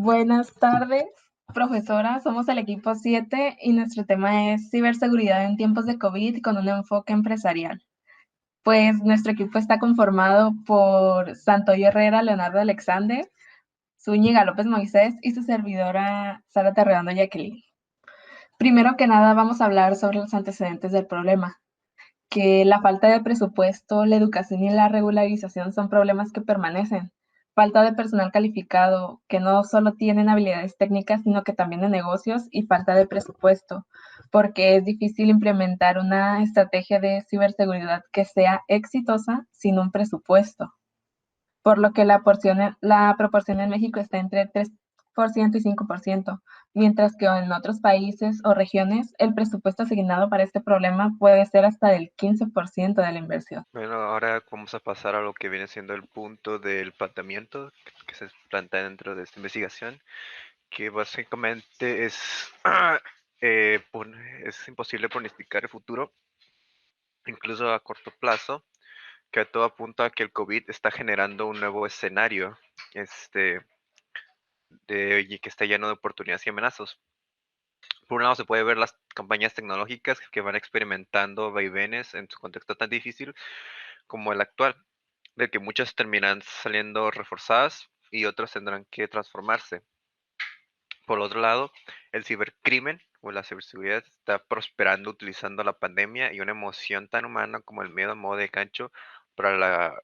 Buenas tardes, profesora. Somos el equipo 7 y nuestro tema es ciberseguridad en tiempos de COVID con un enfoque empresarial. Pues nuestro equipo está conformado por Santoyo Herrera, Leonardo Alexander, Zúñiga López Moisés y su servidora Sara Terredondo Jacqueline. Primero que nada vamos a hablar sobre los antecedentes del problema, que la falta de presupuesto, la educación y la regularización son problemas que permanecen. Falta de personal calificado, que no solo tienen habilidades técnicas, sino que también de negocios, y falta de presupuesto, porque es difícil implementar una estrategia de ciberseguridad que sea exitosa sin un presupuesto, por lo que la proporción en México está entre 3% y 5%, mientras que en otros países o regiones el presupuesto asignado para este problema puede ser hasta del 15% de la inversión. Bueno, ahora vamos a pasar a lo que viene siendo el punto del planteamiento que se plantea dentro de esta investigación, que básicamente es, es imposible pronosticar el futuro, incluso a corto plazo, que todo apunta a que el COVID está generando un nuevo escenario, este, y que está lleno de oportunidades y amenazas. Por un lado se puede ver las compañías tecnológicas que van experimentando vaivenes en su contexto tan difícil como el actual, de que muchas terminarán saliendo reforzadas y otras tendrán que transformarse. Por otro lado, el cibercrimen o la ciberseguridad está prosperando utilizando la pandemia y una emoción tan humana como el miedo a modo de gancho para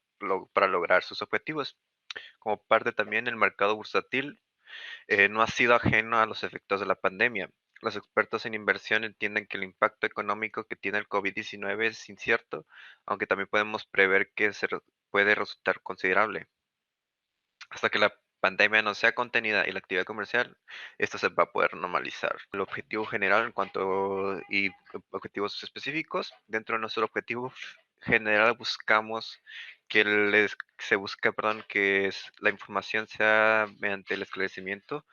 lograr sus objetivos. Como parte también, el mercado bursátil no ha sido ajeno a los efectos de la pandemia. Los expertos en inversión entienden que el impacto económico que tiene el COVID-19 es incierto, aunque también podemos prever que puede resultar considerable. Hasta que la pandemia no sea contenida y la actividad comercial, esto se va a poder normalizar. El objetivo general y objetivos específicos, dentro de nuestro objetivo general buscamos se busca, perdón, la información sea mediante el esclarecimiento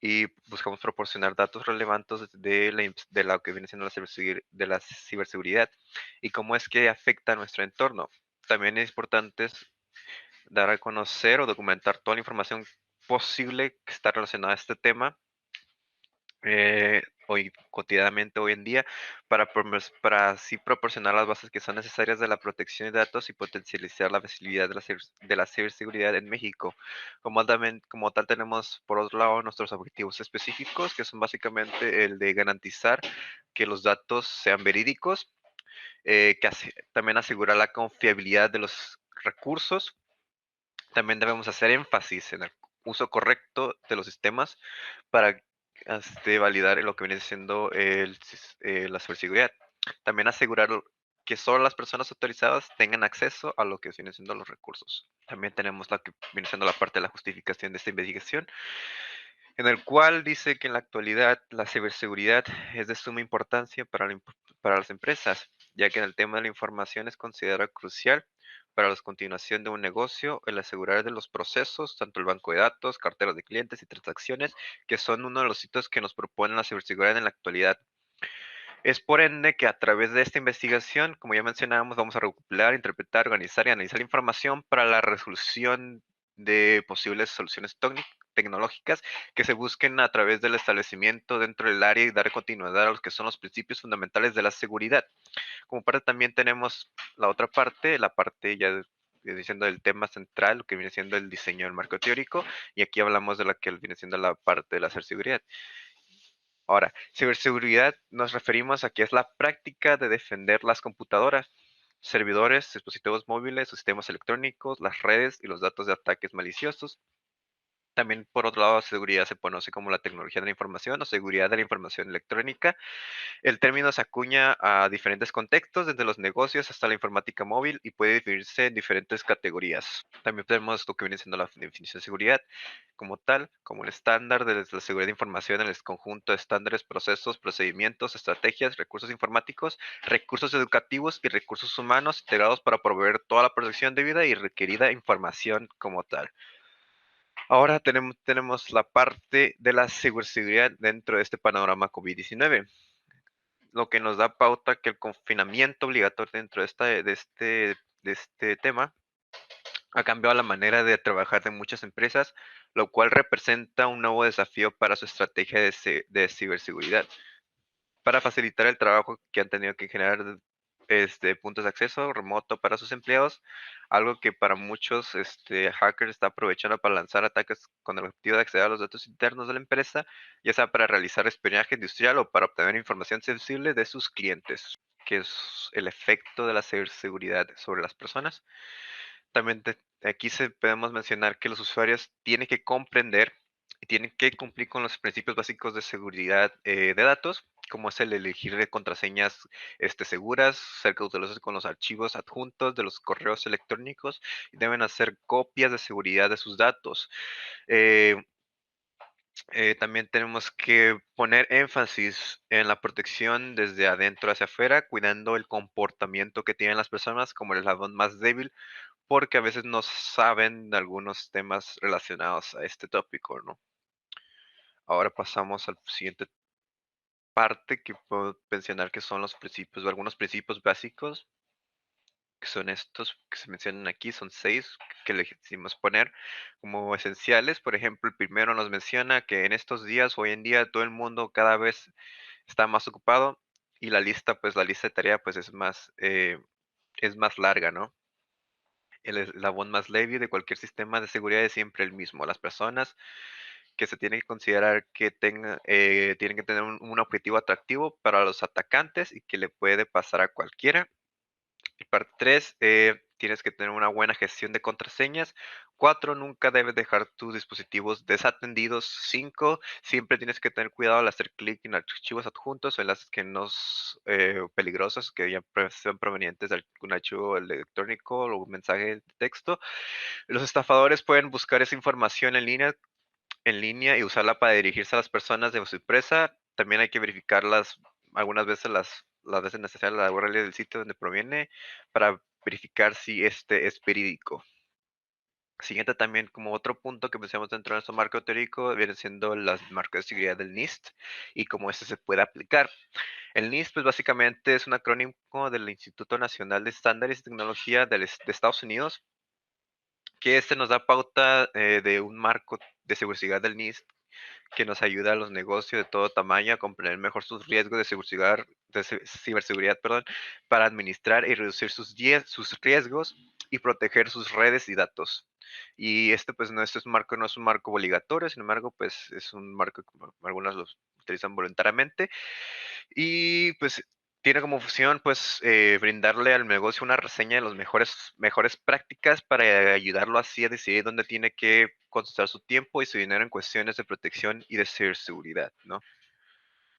y buscamos proporcionar datos relevantes de lo que viene siendo de la ciberseguridad y cómo es que afecta a nuestro entorno. También es importante dar a conocer o documentar toda la información posible que está relacionada a este tema cotidianamente hoy en día para así proporcionar las bases que son necesarias de la protección de datos y potencializar la visibilidad de la ciberseguridad en México. Como tal tenemos por otro lado nuestros objetivos específicos, que son básicamente el de garantizar que los datos sean verídicos, también asegurar la confiabilidad de los recursos. También debemos hacer énfasis en el uso correcto de los sistemas para validar lo que viene siendo la ciberseguridad. También asegurar que solo las personas autorizadas tengan acceso a lo que vienen siendo los recursos. También tenemos la que viene siendo la parte de la justificación de esta investigación, en el cual dice que en la actualidad la ciberseguridad es de suma importancia para las empresas, ya que en el tema de la información es considerado crucial para la continuación de un negocio, el asegurar de los procesos, tanto el banco de datos, carteras de clientes y transacciones, que son uno de los hitos que nos propone la ciberseguridad en la actualidad. Es por ende que a través de esta investigación, como ya mencionábamos, vamos a recopilar, interpretar, organizar y analizar la información para la resolución de posibles soluciones tecnológicas que se busquen a través del establecimiento dentro del área y dar continuidad a los que son los principios fundamentales de la seguridad. Como parte también tenemos la otra parte, la parte ya diciendo del tema central, lo que viene siendo el diseño del marco teórico, y aquí hablamos de la que viene siendo la parte de la ciberseguridad. Ahora, ciberseguridad nos referimos a que es la práctica de defender las computadoras, servidores, dispositivos móviles, sistemas electrónicos, las redes y los datos de ataques maliciosos. También, por otro lado, seguridad se conoce como la tecnología de la información o seguridad de la información electrónica. El término se acuña a diferentes contextos, desde los negocios hasta la informática móvil, y puede definirse en diferentes categorías. También tenemos lo que viene siendo la definición de seguridad como tal, como el estándar de la seguridad de información en el conjunto de estándares, procesos, procedimientos, estrategias, recursos informáticos, recursos educativos y recursos humanos integrados para proveer toda la protección debida y requerida información como tal. Ahora tenemos la parte de la ciberseguridad dentro de este panorama COVID-19, lo que nos da pauta que el confinamiento obligatorio dentro de este tema Ha cambiado la manera de trabajar de muchas empresas, lo cual representa un nuevo desafío para su estrategia de ciberseguridad. Para facilitar el trabajo que han tenido que generar puntos de acceso remoto para sus empleados, algo que para muchos hackers está aprovechando para lanzar ataques con el objetivo de acceder a los datos internos de la empresa, ya sea para realizar espionaje industrial o para obtener información sensible de sus clientes, que es el efecto de la ciberseguridad sobre las personas. También aquí podemos mencionar que los usuarios tienen que comprender y tienen que cumplir con los principios básicos de seguridad de datos, como es el elegir de contraseñas seguras, ser cautelosos con los archivos adjuntos de los correos electrónicos y deben hacer copias de seguridad de sus datos. Eh, También tenemos que poner énfasis en la protección desde adentro hacia afuera, cuidando el comportamiento que tienen las personas como el eslabón más débil porque a veces no saben de algunos temas relacionados a este tópico, ¿no? Ahora pasamos al siguiente parte que puedo mencionar que son los principios, o algunos principios básicos, que son estos que se mencionan aquí, son 6 que le decidimos poner como esenciales. Por ejemplo, el primero nos menciona que en estos días, hoy en día, todo el mundo cada vez está más ocupado y la lista de tarea, pues es más larga, ¿no? El eslabón más débil de cualquier sistema de seguridad es siempre el mismo. Las personas que se tienen que considerar que tienen que tener un objetivo atractivo para los atacantes y que le puede pasar a cualquiera. Y parte 3, tienes que tener una buena gestión de contraseñas. 4, nunca debes dejar tus dispositivos desatendidos. 5, siempre tienes que tener cuidado al hacer clic en archivos adjuntos o enlaces que no peligrosos, que ya sean provenientes de algún archivo electrónico o un mensaje de texto. Los estafadores pueden buscar esa información en línea y usarla para dirigirse a las personas de su empresa. También hay que verificarlas algunas veces las veces necesarias la URL del sitio donde proviene para verificar si este es verídico. Siguiente también como otro punto que mencionamos dentro de nuestro marco teórico viene siendo las marcas de seguridad del NIST y cómo este se puede aplicar. El NIST pues básicamente es un acrónimo del Instituto Nacional de Estándares y Tecnología de Estados Unidos, que nos da pauta de un marco de seguridad del NIST que nos ayuda a los negocios de todo tamaño a comprender mejor sus riesgos de ciberseguridad, perdón, para administrar y reducir sus riesgos y proteger sus redes y datos. Y pues no, este es un marco, no es un marco obligatorio, sin embargo, pues es un marco que algunos los utilizan voluntariamente y pues tiene como función pues brindarle al negocio una reseña de las mejores prácticas para ayudarlo así a decidir dónde tiene que concentrar su tiempo y su dinero en cuestiones de protección y de ciberseguridad, ¿no?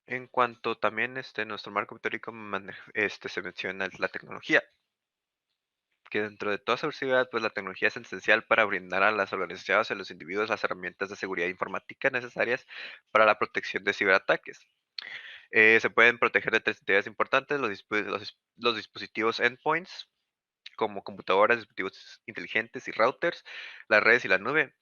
En cuanto también nuestro marco teórico se menciona la tecnología, que dentro de toda seguridad, pues la tecnología es esencial para brindar a las organizaciones y a los individuos las herramientas de seguridad informática necesarias para la protección de ciberataques. Se pueden proteger de tres entidades importantes, los dispositivos endpoints, como computadoras, dispositivos inteligentes y routers, las redes y la nube.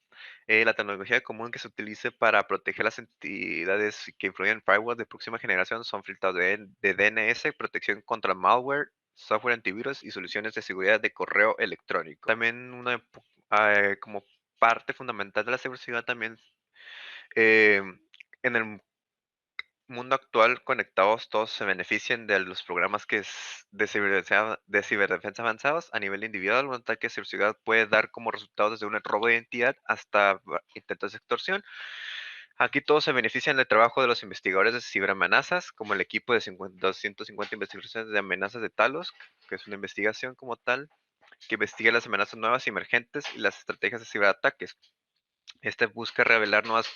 La tecnología común que se utilice para proteger las entidades que influyen en firewalls de próxima generación son filtrados de DNS, protección contra malware, software antivirus y soluciones de seguridad de correo electrónico. También como parte fundamental de la ciberseguridad también eh, en el mundo actual conectados todos se benefician de los programas de ciberdefensa avanzados a nivel individual. Un ataque de ciberseguridad puede dar como resultado desde un robo de identidad hasta intentos de extorsión. Aquí todos se benefician del trabajo de los investigadores de ciberamenazas, como el equipo de 250 investigaciones de amenazas de Talos, que es una investigación como tal, que investiga las amenazas nuevas y emergentes y las estrategias de ciberataques. Busca revelar nuevas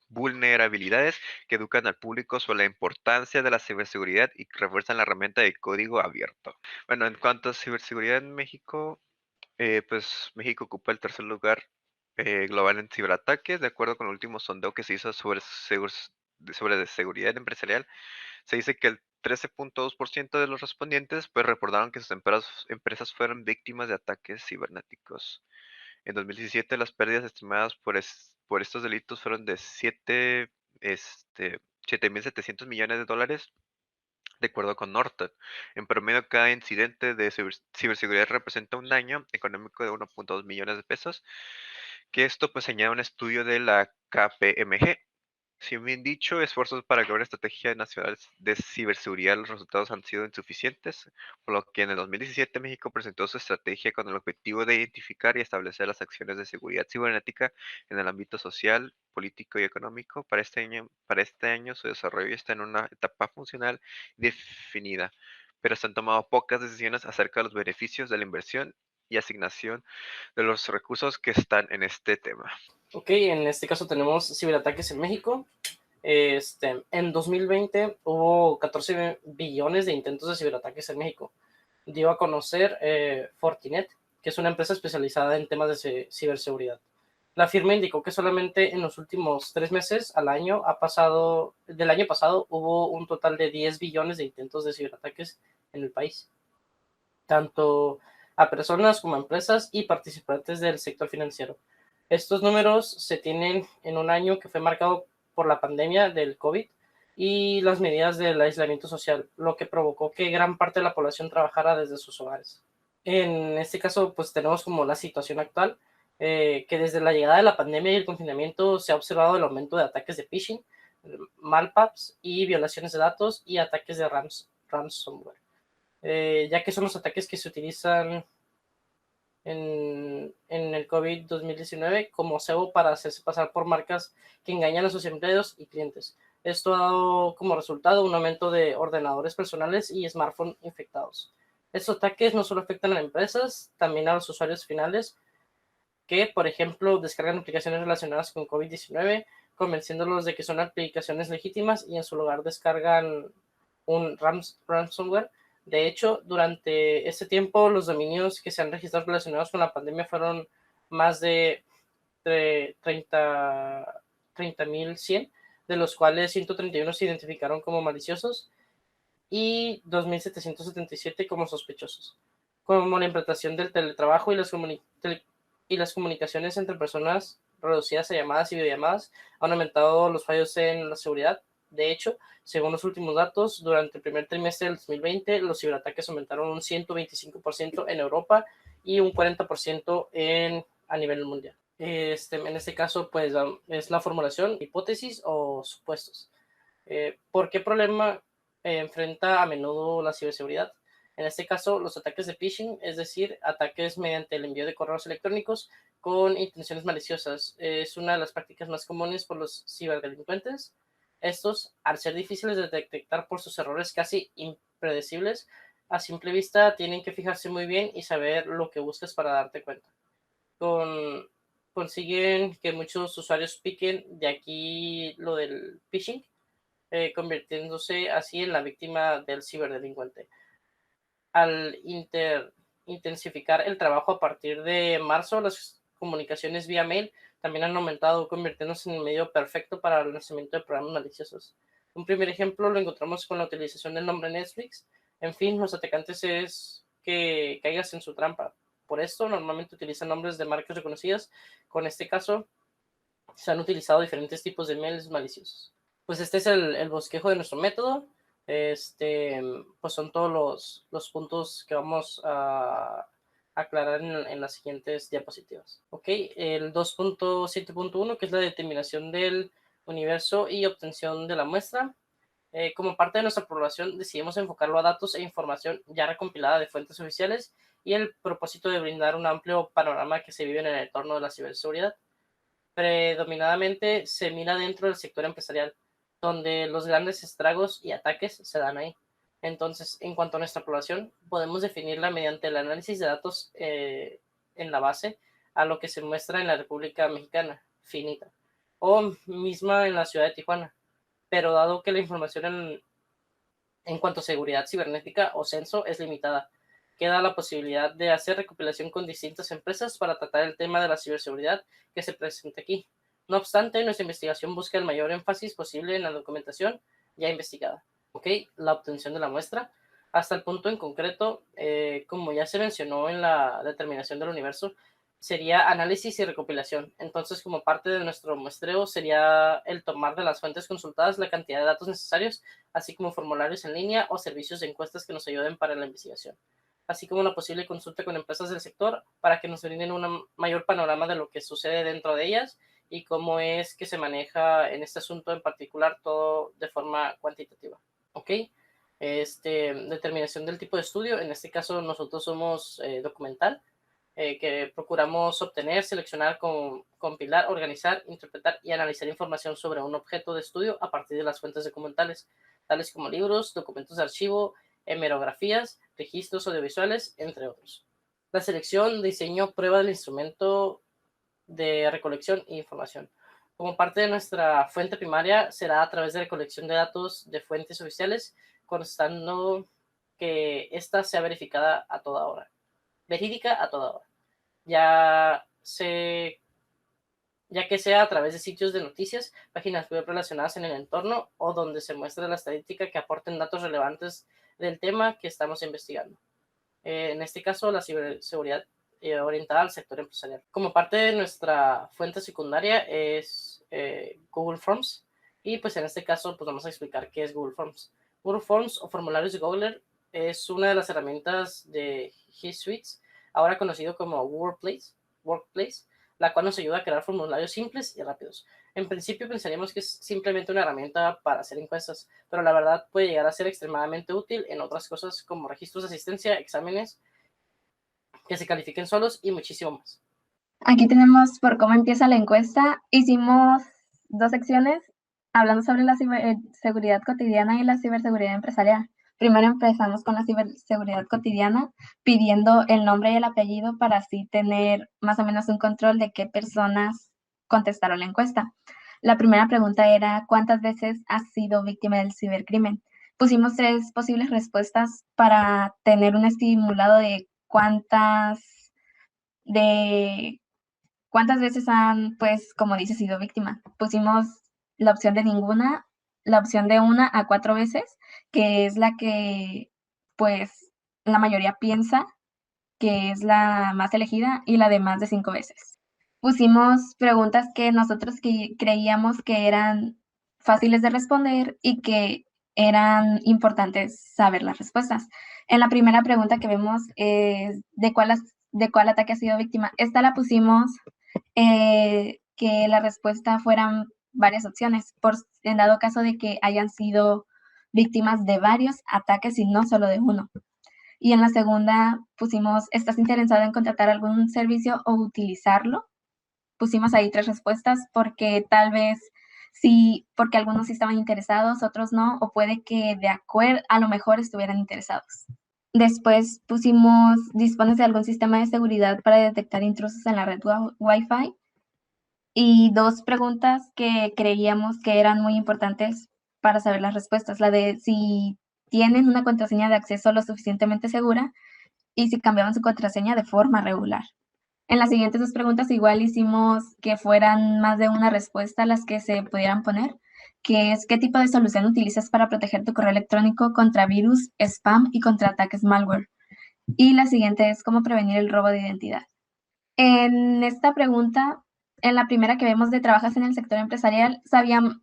vulnerabilidades que educan al público sobre la importancia de la ciberseguridad y que refuerzan la herramienta de código abierto. Bueno, en cuanto a ciberseguridad en México, pues México ocupa el tercer lugar global en ciberataques, de acuerdo con el último sondeo que se hizo sobre seguridad empresarial. Se dice que el 13.2% de los respondientes pues reportaron que sus empresas fueron víctimas de ataques cibernéticos. En 2017 las pérdidas estimadas por estos delitos fueron de 7.700 millones de dólares, De acuerdo con Norton, en promedio cada incidente de ciberseguridad representa un daño económico de 1.2 millones de pesos, que esto pues añade un estudio de la KPMG. Si bien dicho, esfuerzos para crear una estrategia nacional de ciberseguridad, los resultados han sido insuficientes, por lo que en el 2017 México presentó su estrategia con el objetivo de identificar y establecer las acciones de seguridad cibernética en el ámbito social, político y económico. Para este año su desarrollo está en una etapa funcional definida, pero se han tomado pocas decisiones acerca de los beneficios de la inversión y asignación de los recursos que están en este tema. Ok, en este caso tenemos ciberataques en México. En 2020 hubo 14 billones de intentos de ciberataques en México. Dio a conocer Fortinet, que es una empresa especializada en temas de ciberseguridad. La firma indicó que solamente en los últimos 3 meses del año pasado hubo un total de 10 billones de intentos de ciberataques en el país, tanto a personas como a empresas y participantes del sector financiero. Estos números se tienen en un año que fue marcado por la pandemia del COVID y las medidas del aislamiento social, lo que provocó que gran parte de la población trabajara desde sus hogares. En este caso, pues tenemos como la situación actual, que desde la llegada de la pandemia y el confinamiento se ha observado el aumento de ataques de phishing, malpaps y violaciones de datos y ataques de ransomware, ya que son los ataques que se utilizan en el COVID 2019 como cebo para hacerse pasar por marcas que engañan a sus empleados y clientes. Esto ha dado como resultado un aumento de ordenadores personales y smartphones infectados. Estos ataques no solo afectan a empresas, también a los usuarios finales que, por ejemplo, descargan aplicaciones relacionadas con COVID-19, convenciéndolos de que son aplicaciones legítimas y en su lugar descargan un ransomware. De hecho, durante este tiempo, los dominios que se han registrado relacionados con la pandemia fueron más de 30.100, de los cuales 131 se identificaron como maliciosos y 2.777 como sospechosos, como la implantación del teletrabajo y las comunicaciones entre personas reducidas a llamadas y videollamadas han aumentado los fallos en la seguridad. De hecho, según los últimos datos, durante el primer trimestre del 2020, los ciberataques aumentaron un 125% en Europa y un 40% a nivel mundial. En este caso, pues es la formulación, hipótesis o supuestos. ¿Por qué problema enfrenta a menudo la ciberseguridad? En este caso, los ataques de phishing, es decir, ataques mediante el envío de correos electrónicos con intenciones maliciosas, es una de las prácticas más comunes por los ciberdelincuentes. Estos, al ser difíciles de detectar por sus errores casi impredecibles, a simple vista tienen que fijarse muy bien y saber lo que buscas para darte cuenta. Consiguen que muchos usuarios piquen, de aquí lo del phishing, convirtiéndose así en la víctima del ciberdelincuente. Al intensificar el trabajo a partir de marzo, las comunicaciones vía mail también han aumentado, convirtiéndose en el medio perfecto para el lanzamiento de programas maliciosos. Un primer ejemplo lo encontramos con la utilización del nombre Netflix. En fin, los atacantes es que caigas en su trampa. Por esto, normalmente utilizan nombres de marcas reconocidas. Con este caso, se han utilizado diferentes tipos de mails maliciosos. Pues este es el bosquejo de nuestro método. Pues son todos los puntos que vamos a aclarar en las siguientes diapositivas. Ok, el 2.7.1, que es la determinación del universo y obtención de la muestra. Como parte de nuestra población, decidimos enfocarlo a datos e información ya recompilada de fuentes oficiales y el propósito de brindar un amplio panorama que se vive en el entorno de la ciberseguridad. Predominantemente se mira dentro del sector empresarial, donde los grandes estragos y ataques se dan ahí. Entonces, en cuanto a nuestra población, podemos definirla mediante el análisis de datos en la base a lo que se muestra en la República Mexicana, finita, o misma en la ciudad de Tijuana. Pero dado que la información en cuanto a seguridad cibernética o censo es limitada, queda la posibilidad de hacer recopilación con distintas empresas para tratar el tema de la ciberseguridad que se presenta aquí. No obstante, nuestra investigación busca el mayor énfasis posible en la documentación ya investigada. Ok, la obtención de la muestra. Hasta el punto en concreto, como ya se mencionó en la determinación del universo, sería análisis y recopilación. Entonces, como parte de nuestro muestreo sería el tomar de las fuentes consultadas la cantidad de datos necesarios, así como formularios en línea o servicios de encuestas que nos ayuden para la investigación, así como una posible consulta con empresas del sector para que nos brinden un mayor panorama de lo que sucede dentro de ellas y cómo es que se maneja en este asunto en particular todo de forma cuantitativa. ¿Ok? Determinación del tipo de estudio. En este caso nosotros somos documental, que procuramos obtener, seleccionar, compilar, organizar, interpretar y analizar información sobre un objeto de estudio a partir de las fuentes documentales, tales como libros, documentos de archivo, hemerografías, registros audiovisuales, entre otros. La selección, diseño, prueba del instrumento de recolección e información. Como parte de nuestra fuente primaria será a través de recolección de datos de fuentes oficiales, constando que ésta sea verificada a toda hora. Verídica a toda hora. Ya que sea a través de sitios de noticias, páginas web relacionadas en el entorno o donde se muestre la estadística que aporten datos relevantes del tema que estamos investigando. En este caso, la ciberseguridad orientada al sector empresarial. Como parte de nuestra fuente secundaria es Google Forms, y pues en este caso pues vamos a explicar qué es Google Forms. Google Forms o formularios de Google es una de las herramientas de G Suite, ahora conocido como Workplace, la cual nos ayuda a crear formularios simples y rápidos. En principio pensaríamos que es simplemente una herramienta para hacer encuestas, pero la verdad puede llegar a ser extremadamente útil en otras cosas como registros de asistencia, exámenes que se califiquen solos y muchísimo más. Aquí tenemos por cómo empieza la encuesta. Hicimos 2 secciones hablando sobre la ciberseguridad cotidiana y la ciberseguridad empresarial. Primero empezamos con la ciberseguridad cotidiana, pidiendo el nombre y el apellido para así tener más o menos un control de qué personas contestaron la encuesta. La primera pregunta era, ¿cuántas veces has sido víctima del cibercrimen? Pusimos 3 posibles respuestas para tener un estimulado de cuántas veces han, pues, como dice, sido víctima. Pusimos la opción de ninguna, la opción de 1 a 4 veces, que es la que, pues, la mayoría piensa que es la más elegida, y la de más de 5 veces. Pusimos preguntas que nosotros creíamos que eran fáciles de responder y que eran importantes saber las respuestas. En la primera pregunta que vemos es ¿de cuál ataque ha sido víctima? Esta la pusimos que la respuesta fueran varias opciones, en dado caso de que hayan sido víctimas de varios ataques y no solo de uno. Y en la segunda pusimos, ¿estás interesado en contratar algún servicio o utilizarlo? Pusimos ahí 3 respuestas porque tal vez sí, porque algunos sí estaban interesados, otros no, o puede que a lo mejor estuvieran interesados. Después pusimos, ¿dispones de algún sistema de seguridad para detectar intrusos en la red Wi-Fi? Y 2 preguntas que creíamos que eran muy importantes para saber las respuestas, la de si tienen una contraseña de acceso lo suficientemente segura y si cambiaban su contraseña de forma regular. En las siguientes 2 preguntas igual hicimos que fueran más de una respuesta las que se pudieran poner, que es ¿qué tipo de solución utilizas para proteger tu correo electrónico contra virus, spam y contra ataques malware? Y la siguiente es ¿cómo prevenir el robo de identidad? En esta pregunta, en la primera que vemos de trabajas en el sector empresarial,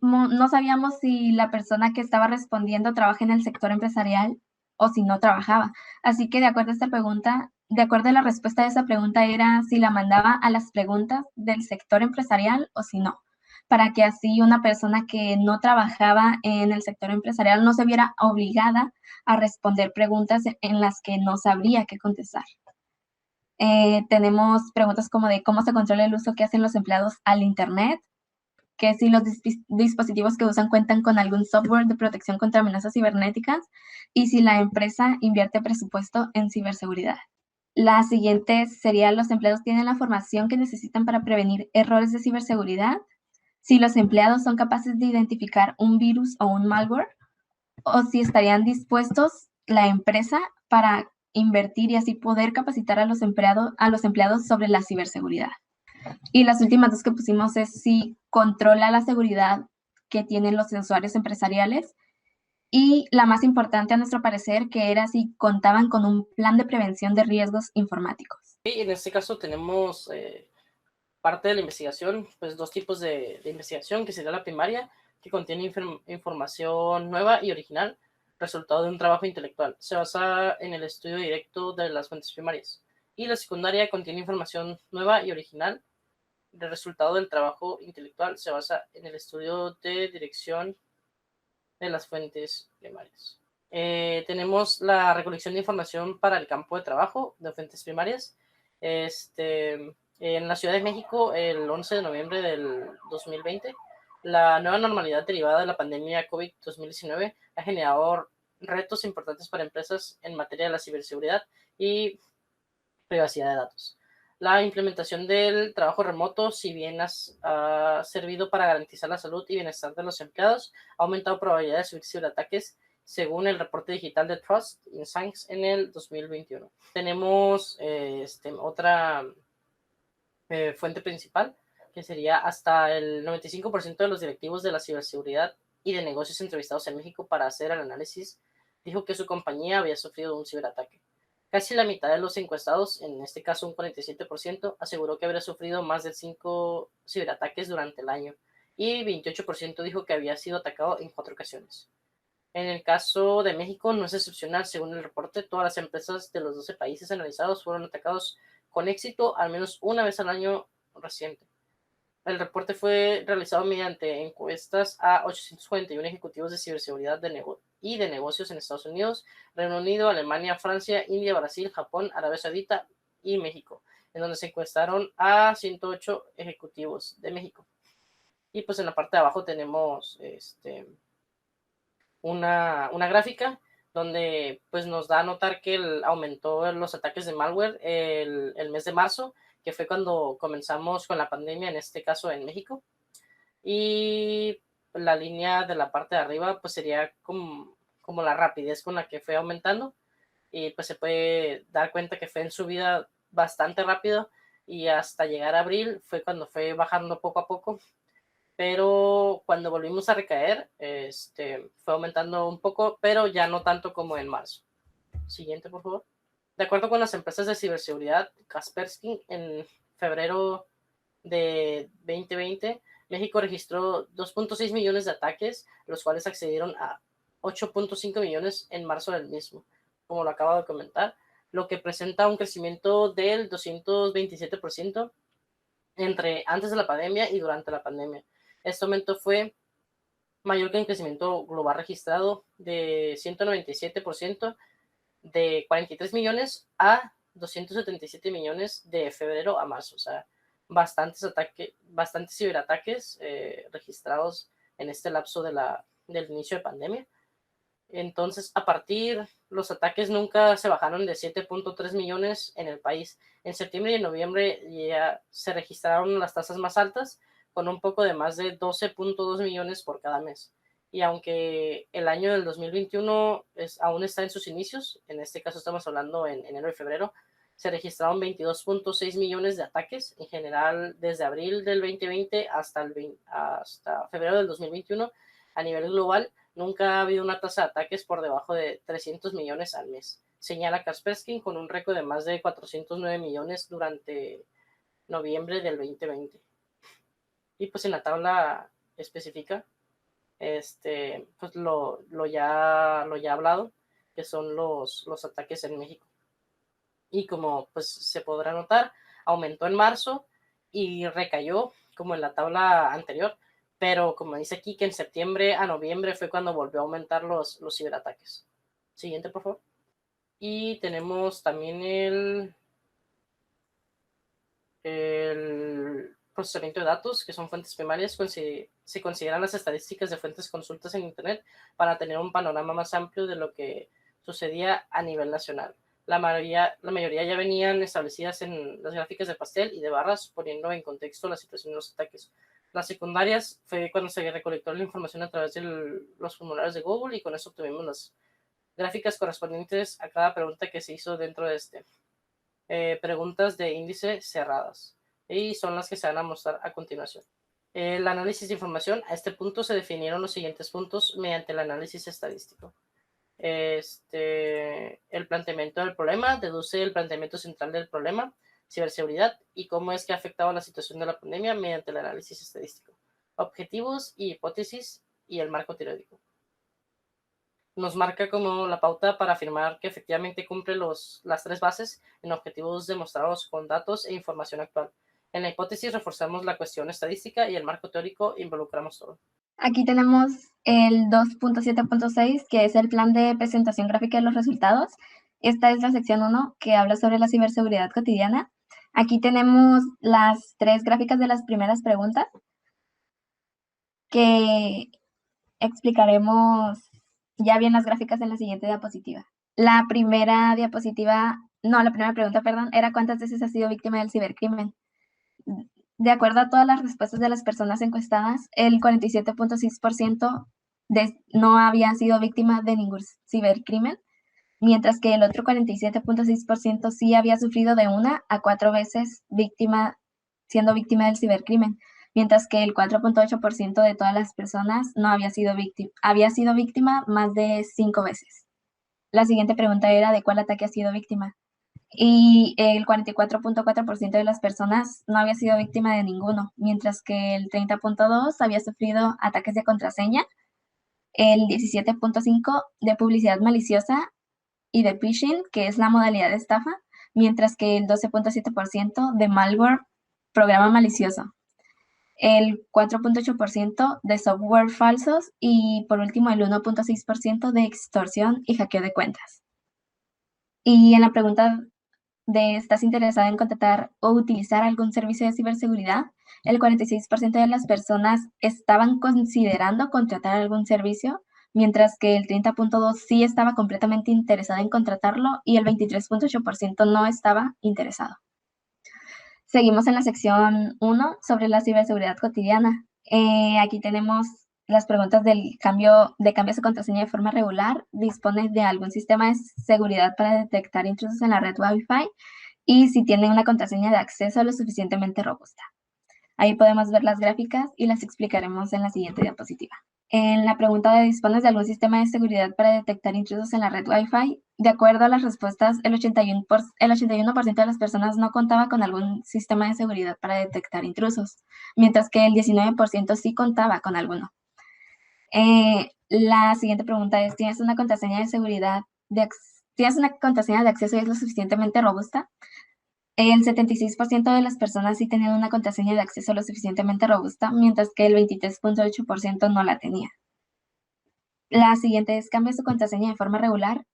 no sabíamos si la persona que estaba respondiendo trabaja en el sector empresarial o si no trabajaba. Así que de acuerdo a esta pregunta, de acuerdo a la respuesta de esa pregunta era si la mandaba a las preguntas del sector empresarial o si no, para que así una persona que no trabajaba en el sector empresarial no se viera obligada a responder preguntas en las que no sabría qué contestar. Tenemos preguntas como de cómo se controla el uso que hacen los empleados al Internet, que si los dispositivos que usan cuentan con algún software de protección contra amenazas cibernéticas y si la empresa invierte presupuesto en ciberseguridad. La siguiente sería, ¿los empleados tienen la formación que necesitan para prevenir errores de ciberseguridad? Si los empleados son capaces de identificar un virus o un malware, o si estarían dispuestos la empresa para invertir y así poder capacitar a los empleados sobre la ciberseguridad. Y las últimas 2 que pusimos es si controla la seguridad que tienen los usuarios empresariales, y la más importante a nuestro parecer, que era si contaban con un plan de prevención de riesgos informáticos. Y en este caso tenemos parte de la investigación, pues 2 tipos de investigación, que sería la primaria, que contiene información nueva y original, resultado de un trabajo intelectual. Se basa en el estudio directo de las fuentes primarias. Y la secundaria contiene información nueva y original, el resultado del trabajo intelectual. Se basa en el estudio de dirección de las fuentes primarias. Tenemos la recolección de información para el campo de trabajo de fuentes primarias. En la Ciudad de México, el 11 de noviembre del 2020, la nueva normalidad derivada de la pandemia COVID-2019 ha generado retos importantes para empresas en materia de la ciberseguridad y privacidad de datos. La implementación del trabajo remoto, si bien ha servido para garantizar la salud y bienestar de los empleados, ha aumentado probabilidades de sufrir ciberataques, según el reporte digital de Trust Insights en el 2021. Tenemos otra fuente principal, que sería hasta el 95% de los directivos de la ciberseguridad y de negocios entrevistados en México para hacer el análisis dijo que su compañía había sufrido un ciberataque. Casi la mitad de los encuestados, en este caso un 47%, aseguró que habría sufrido más de 5 ciberataques durante el año y 28% dijo que había sido atacado en 4 ocasiones. En el caso de México no es excepcional. Según el reporte, todas las empresas de los 12 países analizados fueron atacados con éxito al menos una vez al año reciente. El reporte fue realizado mediante encuestas a 841 ejecutivos de ciberseguridad y de negocios en Estados Unidos, Reino Unido, Alemania, Francia, India, Brasil, Japón, Arabia Saudita y México, en donde se encuestaron a 108 ejecutivos de México. Y pues en la parte de abajo tenemos una gráfica donde pues nos da a notar que aumentó los ataques de malware el mes de marzo, que fue cuando comenzamos con la pandemia, en este caso en México. Y la línea de la parte de arriba pues sería como la rapidez con la que fue aumentando, y pues se puede dar cuenta que fue en subida bastante rápido, y hasta llegar a abril fue cuando fue bajando poco a poco, pero cuando volvimos a recaer, fue aumentando un poco, pero ya no tanto como en marzo. Siguiente, por favor. De acuerdo con las empresas de ciberseguridad Kaspersky, en febrero de 2020, México registró 2.6 millones de ataques, los cuales accedieron a 8.5 millones en marzo del mismo, como lo acabo de comentar, lo que presenta un crecimiento del 227% entre antes de la pandemia y durante la pandemia. Este aumento fue mayor que el crecimiento global registrado de 197%, de 43 millones a 277 millones de febrero a marzo. O sea, bastantes ciberataques registrados en este lapso del inicio de pandemia. Entonces, los ataques nunca se bajaron de 7.3 millones en el país. En septiembre y en noviembre ya se registraron las tasas más altas, con un poco de más de 12.2 millones por cada mes. Y aunque el año del 2021 aún está en sus inicios, en este caso estamos hablando en enero y febrero, se registraron 22.6 millones de ataques en general desde abril del 2020 hasta febrero del 2021 a nivel global. Nunca ha habido una tasa de ataques por debajo de 300 millones al mes, señala Kaspersky, con un récord de más de 409 millones durante noviembre del 2020. Y pues en la tabla específica, pues lo ya hablado, que son los ataques en México. Y como pues se podrá notar, aumentó en marzo y recayó como en la tabla anterior, pero como dice aquí, que en septiembre a noviembre fue cuando volvió a aumentar los ciberataques. Siguiente, por favor. Y tenemos también el procesamiento de datos, que son fuentes primarias. Se consideran las estadísticas de fuentes consultas en Internet para tener un panorama más amplio de lo que sucedía a nivel nacional. La mayoría ya venían establecidas en las gráficas de pastel y de barras, poniendo en contexto la situación de los ataques. Las secundarias fue cuando se recolectó la información a través de los formularios de Google, y con eso obtuvimos las gráficas correspondientes a cada pregunta que se hizo dentro de preguntas de índice cerradas, y son las que se van a mostrar a continuación. El análisis de información. A este punto se definieron los siguientes puntos mediante el análisis estadístico. El planteamiento del problema. Deduce el planteamiento central del problema. ciberseguridad y cómo es que ha afectado la situación de la pandemia mediante el análisis estadístico, objetivos y hipótesis y el marco teórico. Nos marca como la pauta para afirmar que efectivamente cumple las tres bases en objetivos demostrados con datos e información actual. En la hipótesis reforzamos la cuestión estadística y el marco teórico involucramos todo. Aquí tenemos el 2.7.6, que es el plan de presentación gráfica de los resultados. Esta es la sección 1, que habla sobre la ciberseguridad cotidiana. Aquí tenemos las 3 gráficas de las primeras preguntas, que explicaremos ya bien las gráficas en la siguiente diapositiva. La primera pregunta, era ¿cuántas veces has sido víctima del cibercrimen? De acuerdo a todas las respuestas de las personas encuestadas, el 47.6% no había sido víctima de ningún cibercrimen, mientras que el otro 47.6% sí había sufrido de 1 a 4 veces siendo víctima del cibercrimen, mientras que el 4.8% de todas las personas no había sido víctima más de 5 veces. La siguiente pregunta era ¿de cuál ataque ha sido víctima? Y el 44.4% de las personas no había sido víctima de ninguno, mientras que el 30.2% había sufrido ataques de contraseña, el 17.5% de publicidad maliciosa y de phishing, que es la modalidad de estafa, mientras que el 12.7% de malware, programa malicioso, el 4.8% de software falsos y por último el 1.6% de extorsión y hackeo de cuentas. Y en la pregunta de ¿estás interesada en contratar o utilizar algún servicio de ciberseguridad? El 46% de las personas estaban considerando contratar algún servicio, mientras que el 30.2% sí estaba completamente interesado en contratarlo y el 23.8% no estaba interesado. Seguimos en la sección 1 sobre la ciberseguridad cotidiana. Aquí tenemos las preguntas del cambio de su contraseña de forma regular. ¿Dispone de algún sistema de seguridad para detectar intrusos en la red Wi-Fi? Y si tiene una contraseña de acceso lo suficientemente robusta. Ahí podemos ver las gráficas y las explicaremos en la siguiente diapositiva. En la pregunta de ¿dispones de algún sistema de seguridad para detectar intrusos en la red Wi-Fi? De acuerdo a las respuestas, el 81% de las personas no contaba con algún sistema de seguridad para detectar intrusos, mientras que el 19% sí contaba con alguno. La siguiente pregunta es, ¿tienes una contraseña de seguridad ¿tienes una contraseña de acceso y es lo suficientemente robusta? El 76% de las personas sí tenían una contraseña de acceso lo suficientemente robusta, mientras que el 23.8% no la tenía. La siguiente es, ¿cambia su contraseña de forma regular?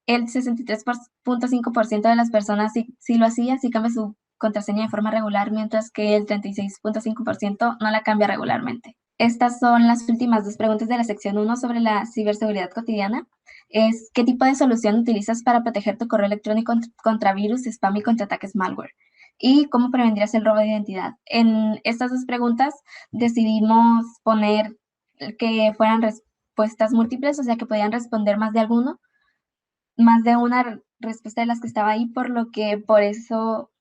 El 63.5% de las personas sí lo hacía, sí cambia su contraseña de forma regular, mientras que el 36.5% no la cambia regularmente. Estas son las últimas 2 preguntas de la sección 1 sobre la ciberseguridad cotidiana. ¿Qué tipo de solución utilizas para proteger tu correo electrónico contra virus, spam y contra ataques malware? ¿Y cómo prevendrías el robo de identidad? En estas 2 preguntas decidimos poner que fueran respuestas múltiples, o sea que podían responder más de una respuesta de las que estaba ahí, por eso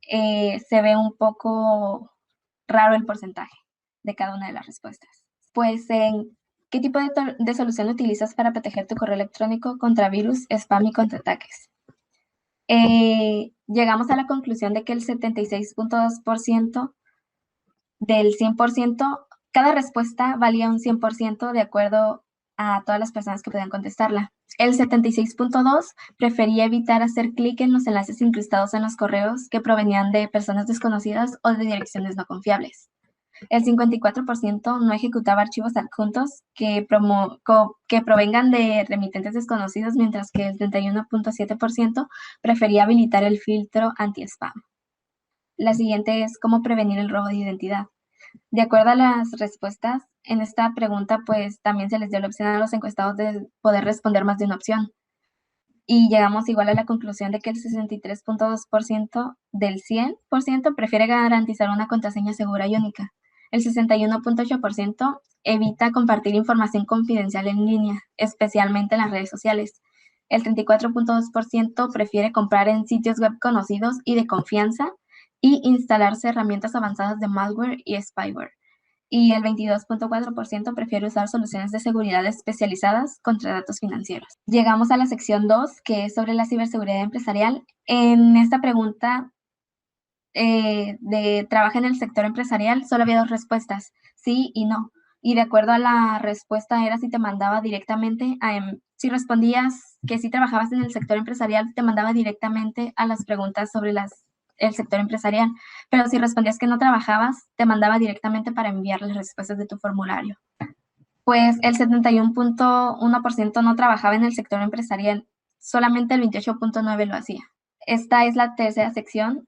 se ve un poco raro el porcentaje de cada una de las respuestas. Pues, ¿qué tipo de solución utilizas para proteger tu correo electrónico contra virus, spam y contra ataques? Llegamos a la conclusión de que el 76.2% del 100%, cada respuesta valía un 100% de acuerdo a todas las personas que podían contestarla. El 76.2% prefería evitar hacer clic en los enlaces incrustados en los correos que provenían de personas desconocidas o de direcciones no confiables. El 54% no ejecutaba archivos adjuntos que provengan de remitentes desconocidos, mientras que el 31.7% prefería habilitar el filtro anti-spam. La siguiente es ¿cómo prevenir el robo de identidad? De acuerdo a las respuestas, en esta pregunta pues también se les dio la opción a los encuestados de poder responder más de una opción. Y llegamos igual a la conclusión de que el 63.2% del 100% prefiere garantizar una contraseña segura y única. El 61.8% evita compartir información confidencial en línea, especialmente en las redes sociales. El 34.2% prefiere comprar en sitios web conocidos y de confianza y instalarse herramientas avanzadas de malware y spyware. Y el 22.4% prefiere usar soluciones de seguridad especializadas contra datos financieros. Llegamos a la sección 2, que es sobre la ciberseguridad empresarial. En esta pregunta de trabaja en el sector empresarial, solo había 2 respuestas, sí y no. Y de acuerdo a la respuesta era si te mandaba directamente si respondías que sí trabajabas en el sector empresarial, te mandaba directamente a las preguntas sobre el sector empresarial. Pero si respondías que no trabajabas, te mandaba directamente para enviar las respuestas de tu formulario. Pues el 71.1% no trabajaba en el sector empresarial, solamente el 28.9% lo hacía. Esta es la tercera sección,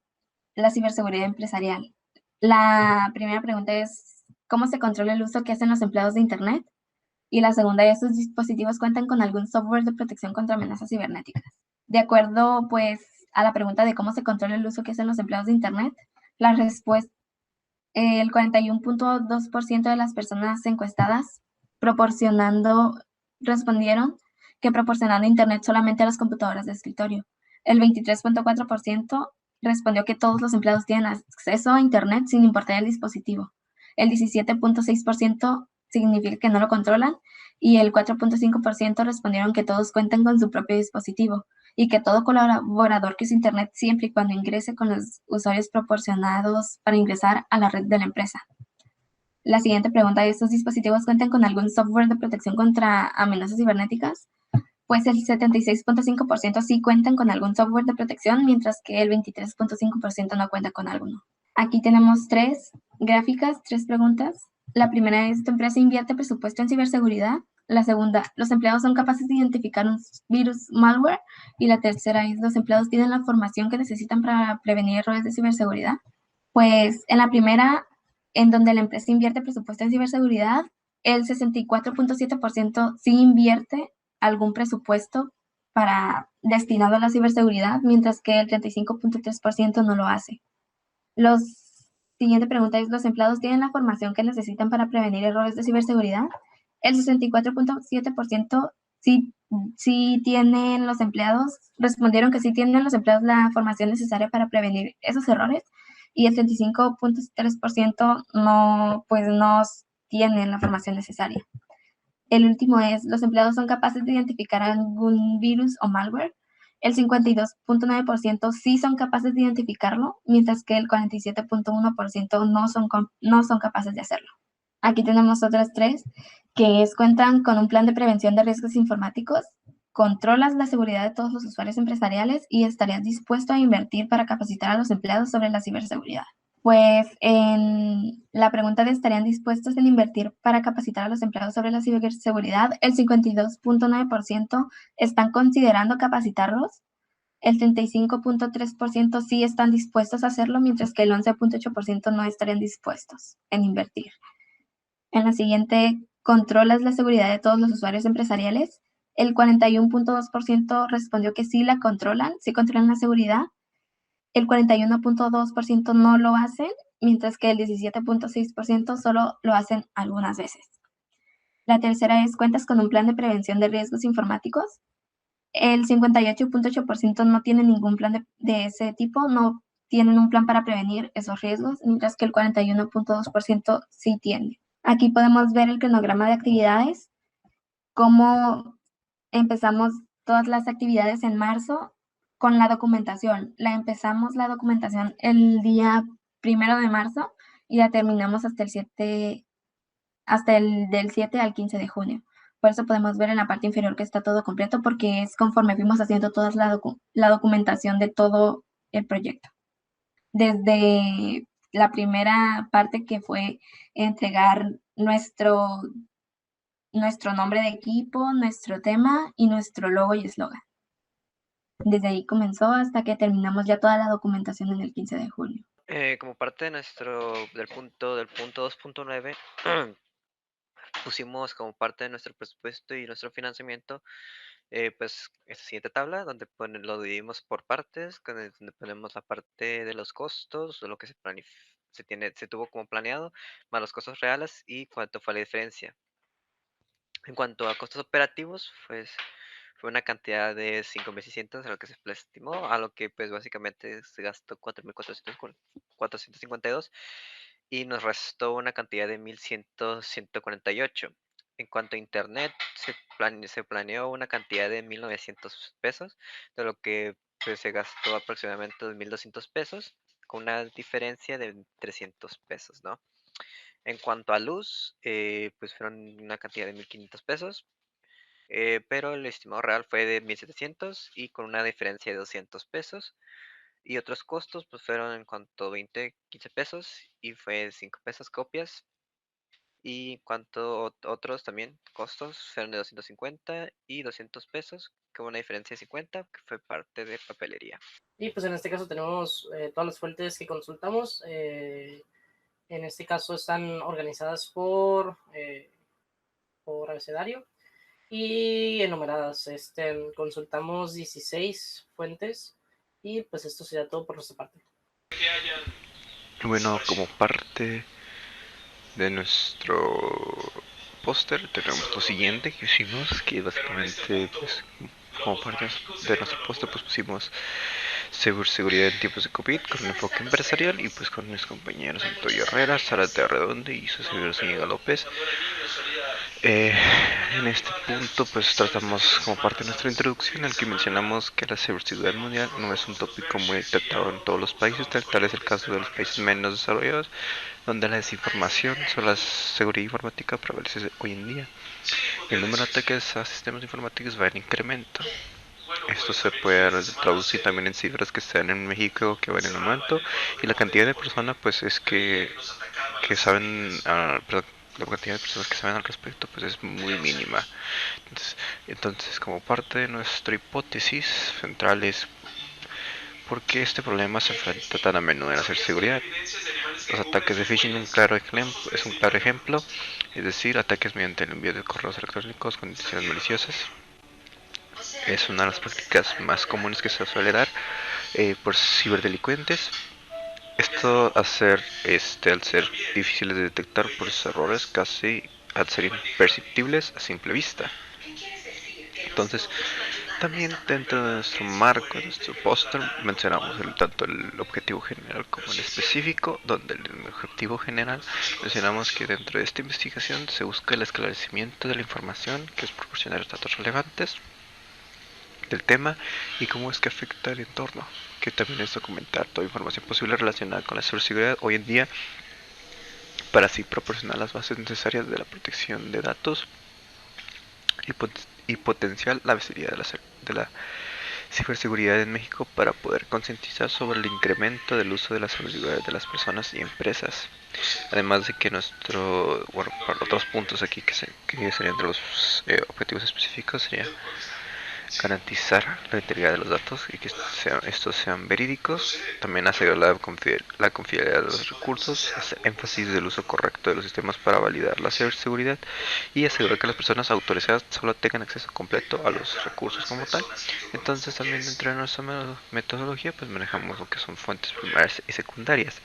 la ciberseguridad empresarial. La primera pregunta es, ¿cómo se controla el uso que hacen los empleados de Internet? Y la segunda es, ¿estos dispositivos cuentan con algún software de protección contra amenazas cibernéticas? De acuerdo, pues, a la pregunta de cómo se controla el uso que hacen los empleados de Internet, la respuesta, el 41.2% de las personas encuestadas respondieron que proporcionando Internet solamente a las computadoras de escritorio. El 23.4% respondió que todos los empleados tienen acceso a Internet sin importar el dispositivo. El 17.6% significa que no lo controlan y el 4.5% respondieron que todos cuentan con su propio dispositivo y que todo colaborador que use Internet siempre y cuando ingrese con los usuarios proporcionados para ingresar a la red de la empresa. La siguiente pregunta es, ¿estos dispositivos cuentan con algún software de protección contra amenazas cibernéticas? Pues el 76.5% sí cuentan con algún software de protección, mientras que el 23.5% no cuenta con alguno. Aquí tenemos 3 gráficas, 3 preguntas. La primera es, ¿tu empresa invierte presupuesto en ciberseguridad? La segunda, ¿los empleados son capaces de identificar un virus malware? Y la tercera es, ¿los empleados tienen la formación que necesitan para prevenir errores de ciberseguridad? Pues en la primera, en donde la empresa invierte presupuesto en ciberseguridad, el 64.7% sí invierte algún presupuesto destinado a la ciberseguridad, mientras que el 35.3% no lo hace. La siguiente pregunta es, ¿los empleados tienen la formación que necesitan para prevenir errores de ciberseguridad? El 64.7% sí tienen los empleados, respondieron que sí tienen los empleados la formación necesaria para prevenir esos errores, y el 35.3% no, pues no tienen la formación necesaria. El último es, ¿los empleados son capaces de identificar algún virus o malware? El 52.9% sí son capaces de identificarlo, mientras que el 47.1% no son capaces de hacerlo. Aquí tenemos otras 3, que es, cuentan con un plan de prevención de riesgos informáticos, controlas la seguridad de todos los usuarios empresariales y estarías dispuesto a invertir para capacitar a los empleados sobre la ciberseguridad. Pues en la pregunta de ¿estarían dispuestos en invertir para capacitar a los empleados sobre la ciberseguridad? El 52.9% están considerando capacitarlos, el 35.3% sí están dispuestos a hacerlo, mientras que el 11.8% no estarían dispuestos en invertir. En la siguiente, ¿controlas la seguridad de todos los usuarios empresariales? El 41.2% respondió que sí la controlan, sí controlan la seguridad. El 41.2% no lo hacen, mientras que el 17.6% solo lo hacen algunas veces. La tercera es, ¿cuentas con un plan de prevención de riesgos informáticos? El 58.8% no tiene ningún plan de ese tipo, no tienen un plan para prevenir esos riesgos, mientras que el 41.2% sí tiene. Aquí podemos ver el cronograma de actividades, cómo empezamos todas las actividades en marzo con la documentación. Empezamos la documentación el día 1 de marzo y la terminamos del 7 al 15 de junio. Por eso podemos ver en la parte inferior que está todo completo, porque es conforme fuimos haciendo toda la documentación de todo el proyecto. Desde la primera parte, que fue entregar nuestro nombre de equipo, nuestro tema y nuestro logo y eslogan. Desde ahí comenzó hasta que terminamos ya toda la documentación en el 15 de julio. Como parte de del punto 2.9, pusimos como parte de nuestro presupuesto y nuestro financiamiento, pues esta siguiente tabla donde lo dividimos por partes, donde ponemos la parte de los costos, de lo que se tuvo como planeado, más los costos reales y cuánto fue la diferencia. En cuanto a costos operativos, pues fue una cantidad de 5.600 a lo que se estimó, a lo que pues básicamente se gastó 4.452 y nos restó una cantidad de 1.148. En cuanto a internet, se planeó una cantidad de 1.900 pesos, de lo que pues, se gastó aproximadamente 2.200 pesos. con una diferencia de 300 pesos, ¿no? En cuanto a luz, pues fueron una cantidad de 1.500 pesos, pero el estimado real fue de 1.700 y con una diferencia de 200 pesos. Y otros costos, pues fueron en cuanto a 20, 15 pesos y fue 5 pesos copias. Y en cuanto a otros también costos, fueron de 250 y 200 pesos, con una diferencia de 50, que fue parte de papelería. Y pues en este caso tenemos todas las fuentes que consultamos. En este caso están organizadas por abecedario y enumeradas. Consultamos 16 fuentes y pues esto sería todo por nuestra parte. Bueno, como parte de nuestro póster tenemos lo siguiente que hicimos, que básicamente pues como parte de nuestro póster pues pusimos seguridad en tiempos de COVID con un enfoque empresarial y pues con mis compañeros Antonio Herrera, Sara Terredonde y su servidor Zúñiga López. En este punto pues tratamos como parte de nuestra introducción en el que mencionamos que la ciberseguridad mundial no es un tópico muy tratado en todos los países, tal es el caso de los países menos desarrollados, donde la desinformación sobre la seguridad informática prevalece hoy en día. El número de ataques a sistemas informáticos va en incremento. Esto se puede traducir también en cifras que están en México que van en aumento y la cantidad de personas pues es que saben, la cantidad de personas que saben al respecto pues es muy mínima. Entonces como parte de nuestra hipótesis central es por qué este problema se enfrenta tan a menudo en la ciberseguridad. Los ataques de phishing es un claro ejemplo, es decir, ataques mediante el envío de correos electrónicos con intenciones maliciosas. Es una de las prácticas más comunes que se suele dar por ciberdelincuentes. Esto al ser difíciles de detectar por sus errores, casi al ser imperceptibles a simple vista. Entonces, también dentro de nuestro marco, de nuestro póster, mencionamos tanto el objetivo general como el específico, donde el objetivo general mencionamos que dentro de esta investigación se busca el esclarecimiento de la información, que es proporcionar datos relevantes del tema y cómo es que afecta el entorno, que también es documentar toda información posible relacionada con la ciberseguridad hoy en día para así proporcionar las bases necesarias de la protección de datos y potenciar la visibilidad de la ciberseguridad en México para poder concientizar sobre el incremento del uso de la ciberseguridad de las personas y empresas. Además de que para otros puntos aquí que serían de los objetivos específicos sería garantizar la integridad de los datos y que estos sean verídicos, también asegurar la confiabilidad de los recursos, hacer énfasis del uso correcto de los sistemas para validar la ciberseguridad y asegurar que las personas autorizadas solo tengan acceso completo a los recursos como tal. Entonces también dentro de nuestra metodología pues manejamos lo que son fuentes primarias y secundarias.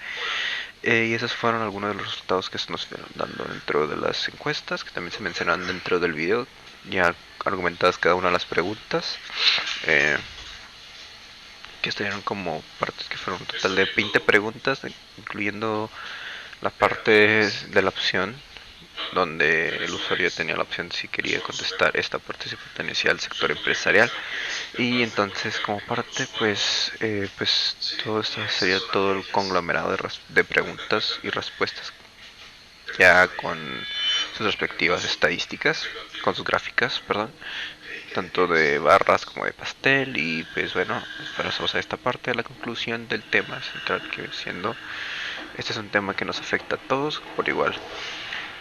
Y esos fueron algunos de los resultados que se nos fueron dando dentro de las encuestas, que también se mencionan dentro del video, ya argumentadas cada una de las preguntas, que estuvieron como partes que fueron un total de 20 preguntas, incluyendo la parte de la opción, donde el usuario tenía la opción si quería contestar esta parte si pertenecía al sector empresarial. Y entonces como parte pues todo esto sería todo el conglomerado de preguntas y respuestas ya con sus respectivas estadísticas, con sus gráficas, perdón, tanto de barras como de pastel. Y pues bueno, pasamos a esta parte de la conclusión del tema central, que siendo este es un tema que nos afecta a todos por igual,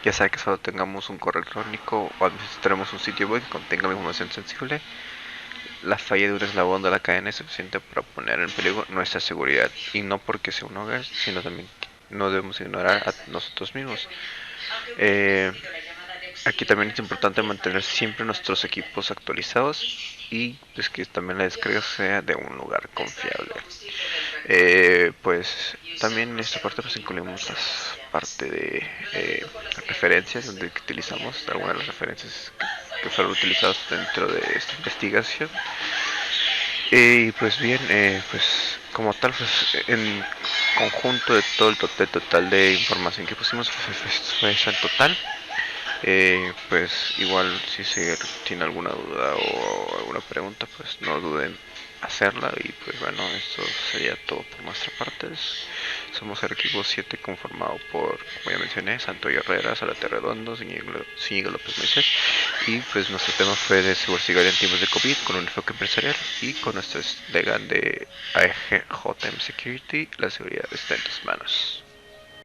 ya sea que solo tengamos un correo electrónico o administremos un sitio web que contenga la información sensible. La falla de un eslabón de la cadena es suficiente para poner en peligro nuestra seguridad, y no porque sea un hogar, sino también no debemos ignorar a nosotros mismos. Aquí también es importante mantener siempre nuestros equipos actualizados y pues que también la descarga sea de un lugar confiable. Pues también en esta parte pues incluimos las parte de referencias donde utilizamos algunas de las referencias que fueron utilizadas dentro de esta investigación. Y pues bien, pues como tal, pues en conjunto de todo el total de información que pusimos fue eso en total. Pues igual si se tiene alguna duda o alguna pregunta, pues no duden hacerla. Y pues bueno, esto sería todo por nuestra parte. Somos el equipo 7 conformado por, como ya mencioné, Santoyo Herrera, Zárate Redondo, Zúñiga López Moisés. Y pues nuestro tema fue de ciberseguridad en tiempos de COVID con un enfoque empresarial, y con nuestro eslogan de AEG JM Security, la seguridad está en tus manos.